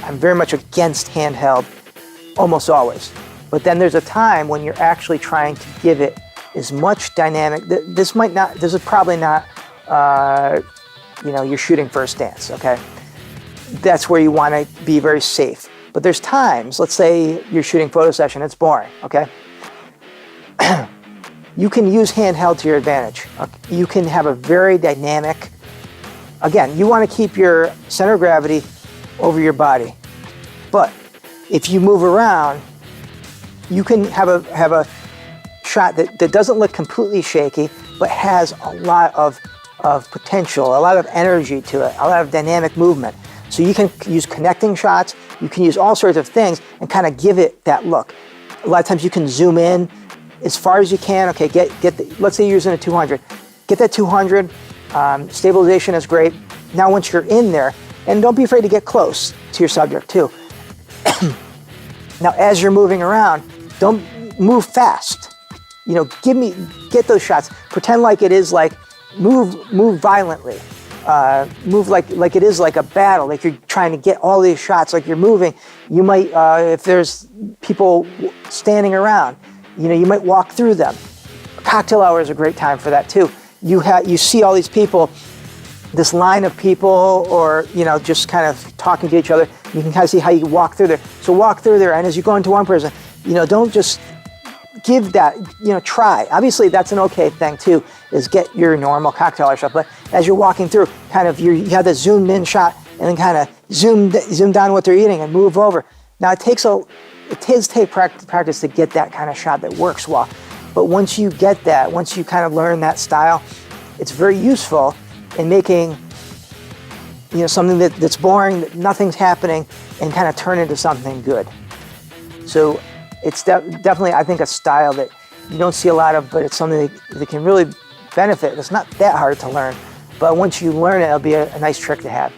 I'm very much against handheld almost always. But then there's a time when you're actually trying to give it as much dynamic. This is probably not, you're shooting for a stance, okay? That's where you want to be very safe. But there's times, let's say you're shooting photo session, it's boring, okay? You can use handheld to your advantage. You can have a very dynamic, again, you want to keep your center of gravity over your body. But if you move around, you can have a shot that doesn't look completely shaky, but has a lot of potential, a lot of energy to it, a lot of dynamic movement. So you can use connecting shots, you can use all sorts of things and kind of give it that look. A lot of times you can zoom in as far as you can. Okay, let's say you're using a 200. Get that 200, stabilization is great. Now once you're in there, and don't be afraid to get close to your subject too. Now as you're moving around, don't move fast. Get those shots. Pretend like it is like, move violently. Move like it is like a battle, like you're trying to get all these shots, like you're moving. You might, if there's people standing around, you might walk through them. Cocktail hour is a great time for that too. You see all these people, this line of people, or just kind of talking to each other. You can kind of see how you walk through there. So walk through there, and as you go into one person, don't just give that, try. Obviously, that's an okay thing too, is get your normal cocktail hour shot. But as you're walking through, kind of you have the zoomed in shot, and then kind of zoom down what they're eating and move over. Now it does take practice to get that kind of shot that works well. But once you get that, once you kind of learn that style, it's very useful in making something that's boring, that nothing's happening, and kind of turn into something good. So it's definitely, I think, a style that you don't see a lot of, but it's something that can really benefit. It's not that hard to learn, but once you learn it, it'll be a nice trick to have.